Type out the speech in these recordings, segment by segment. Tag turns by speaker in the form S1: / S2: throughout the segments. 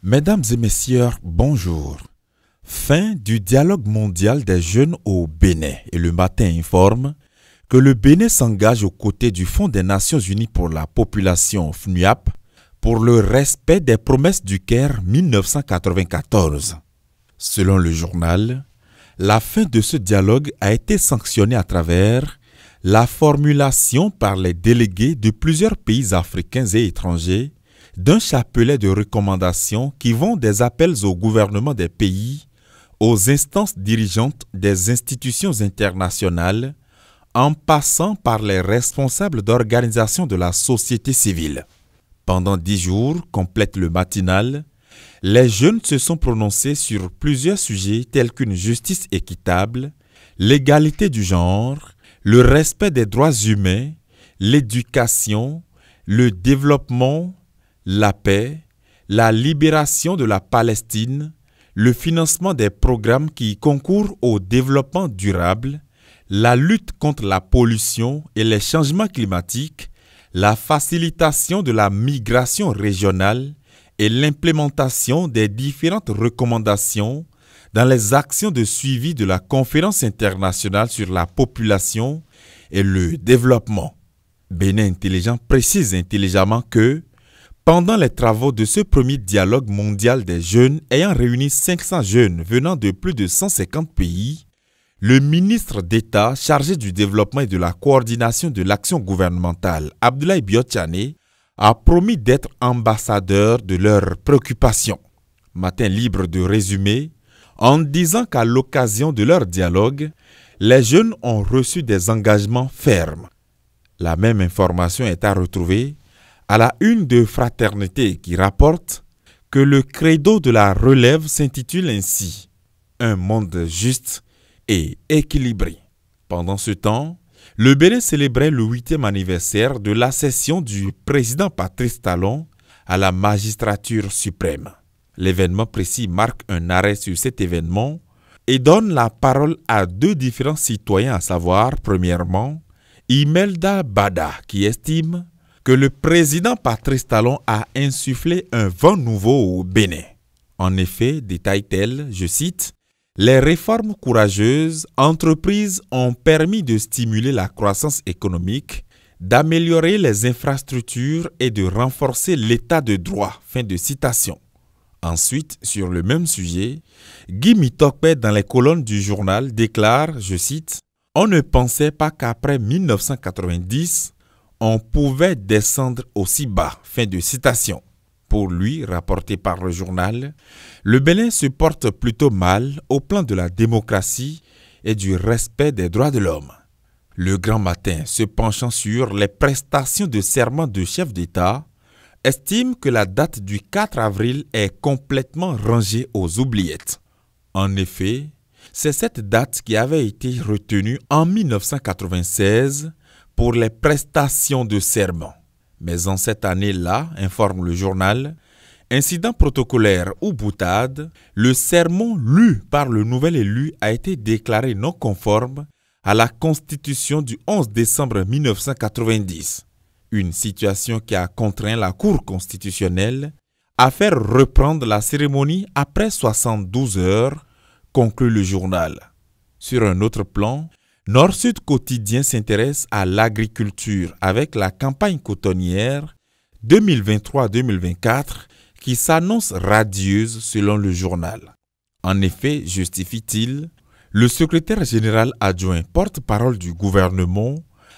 S1: Mesdames et messieurs, bonjour. Fin du dialogue mondial des jeunes au Bénin et le matin informe que le Bénin s'engage aux côtés du Fonds des Nations Unies pour la population FNUAP pour le respect des promesses du Caire 1994. Selon le journal, la fin de ce dialogue a été sanctionnée à travers la formulation par les délégués de plusieurs pays africains et étrangers d'un chapelet de recommandations qui vont des appels au gouvernement des pays, aux instances dirigeantes des institutions internationales, en passant par les responsables d'organisations de la société civile. Pendant 10 jours, complète le matinal, les jeunes se sont prononcés sur plusieurs sujets tels qu'une justice équitable, l'égalité du genre, le respect des droits humains, l'éducation, le développement, la paix, la libération de la Palestine, le financement des programmes qui concourent au développement durable, la lutte contre la pollution et les changements climatiques, la facilitation de la migration régionale et l'implémentation des différentes recommandations dans les actions de suivi de la Conférence internationale sur la population et le développement. Bénin Intelligent précise intelligemment que pendant les travaux de ce premier dialogue mondial des jeunes ayant réuni 500 jeunes venant de plus de 150 pays, le ministre d'État chargé du développement et de la coordination de l'action gouvernementale, Abdoulaye Biotchane, a promis d'être ambassadeur de leurs préoccupations. Matin libre de résumer, en disant qu'à l'occasion de leur dialogue, les jeunes ont reçu des engagements fermes. La même information est à retrouver à la une de Fraternité qui rapporte que le credo de la relève s'intitule ainsi « Un monde juste et équilibré ». Pendant ce temps, le Bénin célébrait le 8e anniversaire de l'accession du président Patrice Talon à la magistrature suprême. L'événement précis marque un arrêt sur cet événement et donne la parole à deux différents citoyens, à savoir, premièrement, Imelda Bada, qui estime que le président Patrice Talon a insufflé un vent nouveau au Bénin. En effet, détaille-t-elle, je cite, « Les réformes courageuses entreprises ont permis de stimuler la croissance économique, d'améliorer les infrastructures et de renforcer l'état de droit. » Fin de citation. Ensuite, sur le même sujet, Guy Mitokpe dans les colonnes du journal déclare, je cite, « On ne pensait pas qu'après 1990, on pouvait descendre aussi bas. » Fin de citation. Pour lui, rapporté par le journal, le Bénin se porte plutôt mal au plan de la démocratie et du respect des droits de l'homme. Le Grand Matin, se penchant sur les prestations de serment de chef d'État, estime que la date du 4 avril est complètement rangée aux oubliettes. En effet, c'est cette date qui avait été retenue en 1996 pour les prestations de serment. Mais en cette année-là, informe le journal, incident protocolaire ou boutade, le sermon lu par le nouvel élu a été déclaré non conforme à la Constitution du 11 décembre 1990. Une situation qui a contraint la Cour constitutionnelle à faire reprendre la cérémonie après 72 heures, conclut le journal. Sur un autre plan, Nord-Sud Quotidien s'intéresse à l'agriculture avec la campagne cotonnière 2023-2024 qui s'annonce radieuse selon le journal. En effet, justifie-t-il, le secrétaire général adjoint porte-parole du gouvernement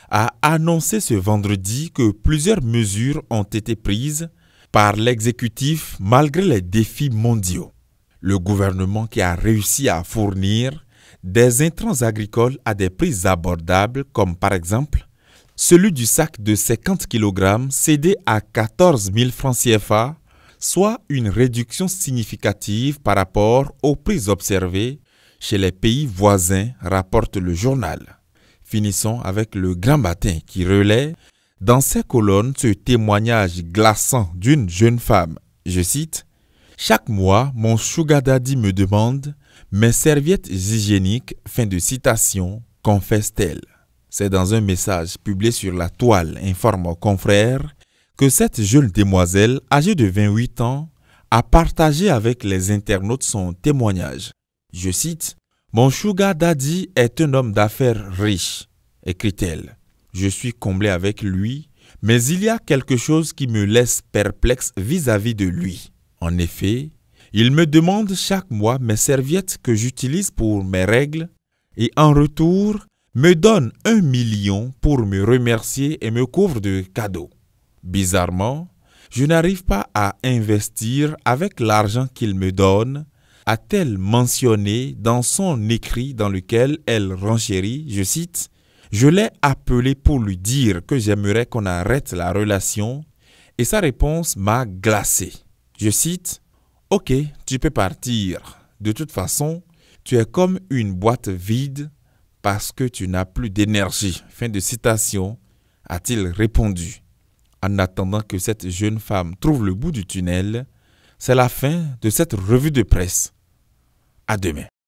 S1: a annoncé ce vendredi que plusieurs mesures ont été prises par l'exécutif malgré les défis mondiaux. Le gouvernement qui a réussi à fournir des intrants agricoles à des prix abordables comme par exemple celui du sac de 50 kg cédé à 14 000 francs CFA, soit une réduction significative par rapport aux prix observés chez les pays voisins, rapporte le journal. Finissons avec le Grand Matin qui relaie dans ses colonnes ce témoignage glaçant d'une jeune femme. Je cite, « Chaque mois, mon sugar daddy me demande mes serviettes hygiéniques. » Fin de citation, confesse-t-elle. C'est dans un message publié sur la toile, informe aux confrères, que cette jeune demoiselle, âgée de 28 ans, a partagé avec les internautes son témoignage. Je cite, « Mon sugar daddy est un homme d'affaires riche, écrit-elle. Je suis comblé avec lui, mais il y a quelque chose qui me laisse perplexe vis-à-vis de lui. En effet, il me demande chaque mois mes serviettes que j'utilise pour mes règles et en retour, me donne 1 million pour me remercier et me couvre de cadeaux. Bizarrement, je n'arrive pas à investir avec l'argent qu'il me donne, a-t-elle mentionné dans son écrit dans lequel elle renchérit, je cite, « Je l'ai appelé pour lui dire que j'aimerais qu'on arrête la relation et sa réponse m'a glacé. Je cite, « Ok, tu peux partir. De toute façon, tu es comme une boîte vide parce que tu n'as plus d'énergie. » Fin de citation, a-t-il répondu. En attendant que cette jeune femme trouve le bout du tunnel, c'est la fin de cette revue de presse. À demain.